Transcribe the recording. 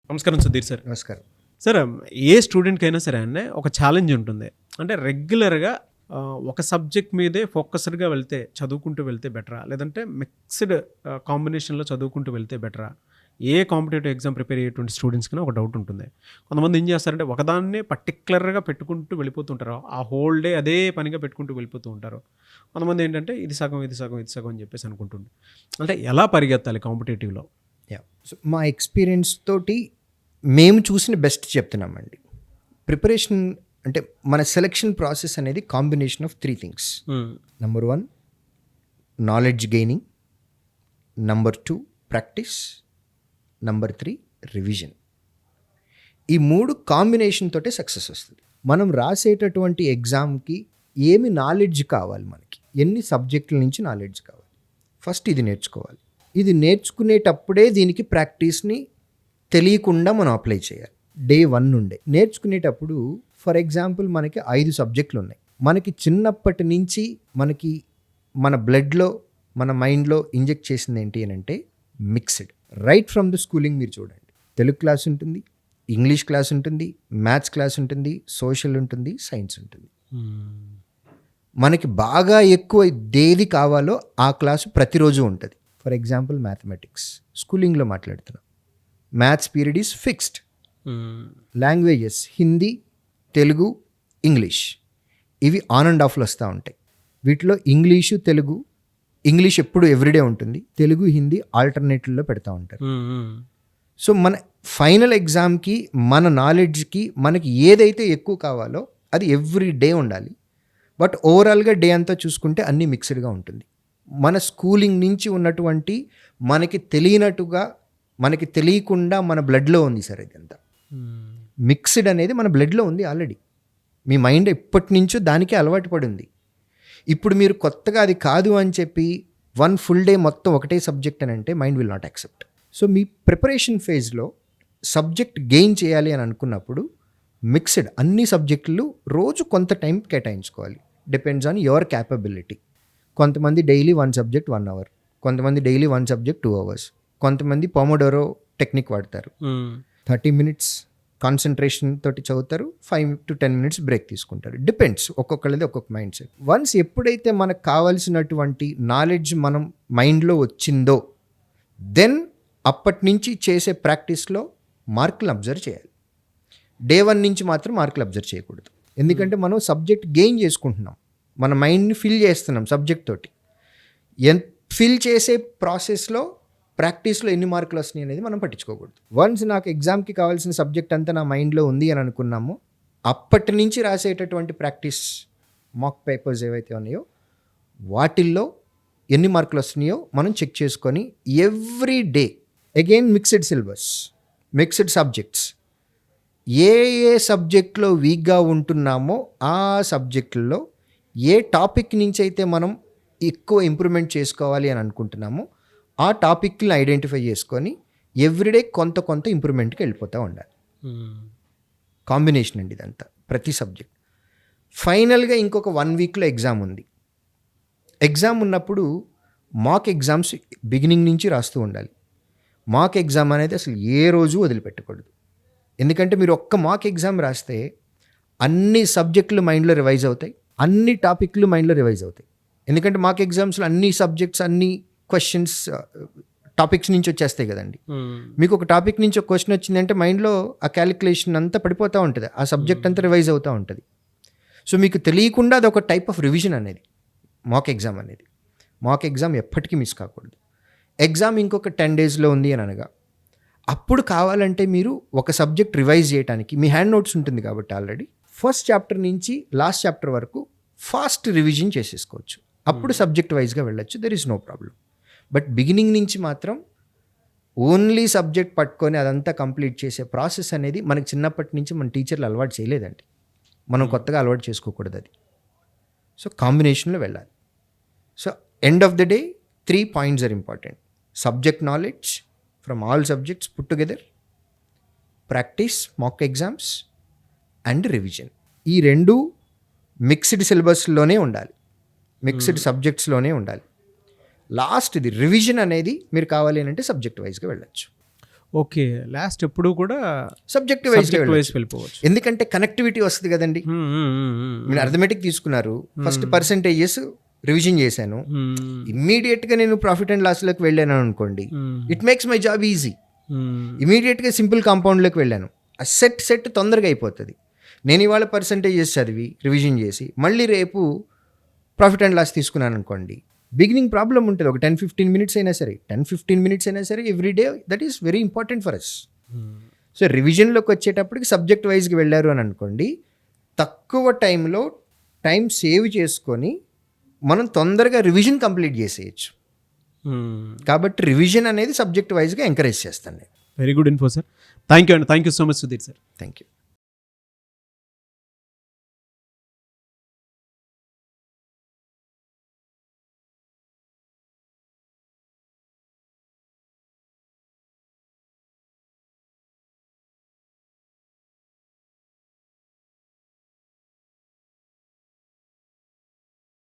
నమస్కారం సుధీర్ సార్. నమస్కారం. సార్, ఏ స్టూడెంట్‌కైనా సరే అండి ఒక ఛాలెంజ్ ఉంటుంది. అంటే రెగ్యులర్‌గా ఒక సబ్జెక్ట్ మీదే ఫోకస్డ్‌గా వెళ్తే, చదువుకుంటూ వెళ్తే బెటరా? లేదంటే మిక్స్డ్ కాంబినేషన్‌లో చదువుకుంటూ వెళ్తే బెటరా? ఏ కాంపిటేటివ్ ఎగ్జామ్ ప్రిపేర్ అయ్యేటువంటి స్టూడెంట్స్‌కి ఒక డౌట్ ఉంటుంది. కొంతమంది ఏం చేస్తారంటే ఒకదాన్నే పర్టిక్యులర్‌గా పెట్టుకుంటూ వెళ్ళిపోతుంటారు. ఆ హోల్ డే అదే పనిగా పెట్టుకుంటూ వెళ్ళిపోతూ ఉంటారు. కొంతమంది ఏంటంటే ఇది సగం, ఇది సగం, ఇది సగం అని చెప్పేసి అనుకుంటుండే. అంటే ఎలా పరిగెత్తాలి కాంపిటేటివ్‌లో? సో మా ఎక్స్పీరియన్స్ తోటి మేము చూసిన బెస్ట్ చెప్తున్నామండి. ప్రిపరేషన్ అంటే మన సెలెక్షన్ ప్రాసెస్ అనేది combination of 3 things. Number 1 knowledge gaining, number 2 practice, number 3 revision. ఈ 3 కాంబినేషన్ తోటే సక్సెస్ వస్తుంది. మనం రాసేటటువంటి ఎగ్జామ్కి ఏమి నాలెడ్జ్ కావాలి, మనకి ఎన్ని సబ్జెక్టుల నుంచి నాలెడ్జ్ కావాలి, ఫస్ట్ ఇది నేర్చుకోవాలి. ఇది నేర్చుకునేటప్పుడే దీనికి ప్రాక్టీస్ని తెలియకుండా మనం అప్లై చేయాలి. డే 1 నుండే నేర్చుకునేటప్పుడు ఫర్ ఎగ్జాంపుల్ మనకి 5 సబ్జెక్టులు ఉన్నాయి. మనకి చిన్నప్పటి నుంచి మనకి మన బ్లడ్లో మన మైండ్లో ఇంజెక్ట్ చేసింది ఏంటి అని అంటే mixed. Right from the schooling మీరు చూడండి, తెలుగు క్లాస్ ఉంటుంది, ఇంగ్లీష్ క్లాస్ ఉంటుంది, మ్యాథ్స్ క్లాస్ ఉంటుంది, సోషల్ ఉంటుంది, సైన్స్ ఉంటుంది. మనకి బాగా ఎక్కువ దేది కావాలో ఆ క్లాసు ప్రతిరోజు ఉంటుంది. ఫర్ ఎగ్జాంపుల్ మ్యాథమెటిక్స్ స్కూలింగ్లో మాట్లాడుతున్నాం, maths period is fixed. Languages Hindi, Telugu, English, ఇవి ఆన్ అండ్ ఆఫ్లో వస్తూ ఉంటాయి. వీటిలో ఇంగ్లీషు, తెలుగు, ఇంగ్లీష్ ఎప్పుడు ఎవ్రీడే ఉంటుంది, తెలుగు, హిందీ ఆల్టర్నేటివ్లో పెడతా ఉంటారు. సో మన ఫైనల్ ఎగ్జామ్కి మన నాలెడ్జ్కి మనకి ఏదైతే ఎక్కువ కావాలో అది ఎవ్రీ డే ఉండాలి. బట్ ఓవరాల్గా డే అంతా చూసుకుంటే అన్నీ మిక్స్డ్గా ఉంటుంది. మన స్కూలింగ్ నుంచి ఉన్నటువంటి మనకి తెలియనట్టుగా మనకి తెలియకుండా మన బ్లడ్లో ఉంది సార్. ఇదంతా మిక్స్డ్ అనేది మన బ్లడ్లో ఉంది ఆల్రెడీ. మీ మైండ్ ఎప్పటి నుంచో దానికే అలవాటు పడి ఉంది. ఇప్పుడు మీరు కొత్తగా అది కాదు అని చెప్పి 1 ఫుల్ డే మొత్తం ఒకటే సబ్జెక్ట్ అని అంటే mind will not accept. So మీ ప్రిపరేషన్ ఫేజ్లో సబ్జెక్ట్ గెయిన్ చేయాలి అని అనుకున్నప్పుడు మిక్స్డ్ అన్ని సబ్జెక్టులు రోజు కొంత టైం కేటాయించుకోవాలి. Depends on your capability. కొంతమంది డైలీ 1 సబ్జెక్ట్ 1 అవర్, కొంతమంది డైలీ 1 సబ్జెక్ట్ 2 అవర్స్, కొంతమంది పొమోడోరో టెక్నిక్ వాడతారు. 30 minutes కాన్సన్ట్రేషన్ తోటి చదువుతారు, 5 to 10 minutes బ్రేక్ తీసుకుంటారు. డిపెండ్స్, ఒక్కొక్కళ్ళది ఒక్కొక్క మైండ్ సెట్. వన్స్ ఎప్పుడైతే మనకు కావాల్సినటువంటి నాలెడ్జ్ మనం మైండ్లో వచ్చిందో దెన్ అప్పటి నుంచి చేసే ప్రాక్టీస్లో మార్కులు అబ్జర్వ్ చేయాలి. డే 1 నుంచి మాత్రం మార్కులు అబ్జర్వ్ చేయకూడదు. ఎందుకంటే మనం సబ్జెక్ట్ గెయిన్ చేసుకుంటున్నాం, మన మైండ్ని ఫిల్ చేస్తున్నాం సబ్జెక్ట్ తోటి. ఫిల్ చేసే ప్రాసెస్లో ప్రాక్టీస్లో ఎన్ని మార్కులు వస్తున్నాయి అనేది మనం పట్టించుకోకూడదు. వన్స్ నాకు ఎగ్జామ్కి కావాల్సిన సబ్జెక్ట్ అంతా నా మైండ్లో ఉంది అని అనుకున్నాము, అప్పటి నుంచి రాసేటటువంటి ప్రాక్టీస్ మాక్ పేపర్స్ ఏవైతే ఉన్నాయో వాటిల్లో ఎన్ని మార్కులు వస్తున్నాయో మనం చెక్ చేసుకొని every day again mixed syllabus, mixed subjects, ఏ ఏ సబ్జెక్ట్లో వీక్గా ఉంటున్నామో ఆ సబ్జెక్టుల్లో ఏ టాపిక్ నుంచి అయితే మనం ఎక్కువ ఇంప్రూవ్మెంట్ చేసుకోవాలి అని అనుకుంటున్నామో ఆ టాపిక్ని ఐడెంటిఫై చేసుకొని ఎవ్రీడే కొంత కొంత ఇంప్రూవ్మెంట్కి వెళ్ళిపోతూ ఉండాలి. కాంబినేషన్ అండి ఇదంతా, ప్రతి సబ్జెక్ట్. ఫైనల్గా ఇంకొక 1 వీక్లో ఎగ్జామ్ ఉంది. ఎగ్జామ్ ఉన్నప్పుడు మాక్ ఎగ్జామ్స్ బిగినింగ్ నుంచి రాస్తూ ఉండాలి. మాక్ ఎగ్జామ్ అనేది అసలు ఏ రోజు వదిలిపెట్టకూడదు. ఎందుకంటే మీరు ఒక్క మాక్ ఎగ్జామ్ రాస్తే అన్ని సబ్జెక్టులు మైండ్లో రివైజ్ అవుతాయి, అన్ని టాపిక్లు మైండ్లో రివైజ్ అవుతాయి. ఎందుకంటే మాక్ ఎగ్జామ్స్లో అన్ని సబ్జెక్ట్స్, అన్ని క్వశ్చన్స్ టాపిక్స్ నుంచి వచ్చేస్తాయి కదండి. మీకు ఒక టాపిక్ నుంచి ఒక క్వశ్చన్ వచ్చిందంటే మైండ్లో ఆ క్యాలిక్యులేషన్ అంతా పడిపోతూ ఉంటుంది, ఆ సబ్జెక్ట్ అంతా రివైజ్ అవుతూ ఉంటుంది. సో మీకు తెలియకుండా అది ఒక టైప్ ఆఫ్ రివిజన్ అనేది మాక్ ఎగ్జామ్ అనేది. మాక్ ఎగ్జామ్ ఎప్పటికీ మిస్ కాకూడదు. ఎగ్జామ్ ఇంకొక 10 daysలో ఉంది అని అనగా అప్పుడు కావాలంటే మీరు ఒక సబ్జెక్ట్ రివైజ్ చేయడానికి మీ హ్యాండ్ నోట్స్ ఉంటుంది కాబట్టి ఆల్రెడీ ఫస్ట్ చాప్టర్ నుంచి లాస్ట్ చాప్టర్ వరకు ఫాస్ట్ రివిజన్ చేసేసుకోవచ్చు. అప్పుడు సబ్జెక్ట్ వైజ్గా వెళ్ళొచ్చు, there is no problem. But beginning నుంచి మాత్రం ఓన్లీ సబ్జెక్ట్ పట్టుకొని అదంతా కంప్లీట్ చేసే ప్రాసెస్ అనేది మనకి చిన్నప్పటి నుంచి మన టీచర్లు అలవాటు చేయలేదండి. మనం కొత్తగా అలవాటు చేసుకోకూడదు అది. సో కాంబినేషన్లో వెళ్ళాలి. So end of the day 3 points are important. Subject knowledge from all subjects put together, practice, mock exams and revision. ఈ 2 మిక్స్డ్ సిలబస్లోనే ఉండాలి, మిక్స్డ్ సబ్జెక్ట్స్లోనే ఉండాలి. లాస్ట్ ఇది రివిజన్ అనేది మీరు కావాలి అని అంటే సబ్జెక్ట్ వైజ్గా వెళ్ళచ్చు. ఓకే, లాస్ట్ ఎప్పుడు కూడా సబ్జెక్ట్ వైజ్ సబ్జెక్ట్ వైజ్ వెళ్ళిపోవచ్చు. ఎందుకంటే కనెక్టివిటీ వస్తుంది కదండి. మీరు అర్థమెటిక్ తీసుకున్నారు, ఫస్ట్ పర్సంటేజెస్ రివిజన్ చేశాను, ఇమ్మీడియట్గా నేను ప్రాఫిట్ అండ్ లాస్లోకి వెళ్ళాను అనుకోండి, it makes my job easy. ఇమీడియట్గా సింపుల్ కాంపౌండ్లోకి వెళ్ళాను, ఆ సెట్ తొందరగా అయిపోతుంది. నేను ఇవాళ పర్సంటేజెస్ చదివి రివిజన్ చేసి మళ్ళీ రేపు ప్రాఫిట్ అండ్ లాస్ తీసుకున్నాను అనుకోండి, బిగినింగ్ ప్రాబ్లం ఉంటుంది. ఒక 10-15 మినిట్స్ అయినా సరే, 10-15 మినిట్స్ అయినా సరే everyday, that is very important for us. So రివిజన్లోకి వచ్చేటప్పటికి సబ్జెక్ట్ వైజ్కి వెళ్ళారు అని అనుకోండి, తక్కువ టైంలో టైం సేవ్ చేసుకొని మనం తొందరగా రివిజన్ కంప్లీట్ చేసేయచ్చు. కాబట్టి రివిజన్ అనేది సబ్జెక్ట్ వైజ్గా ఎంకరేజ్ చేస్తాను నేను. Very good info sir. Thank you అండి, thank you so much Sudheer sir. Thank you.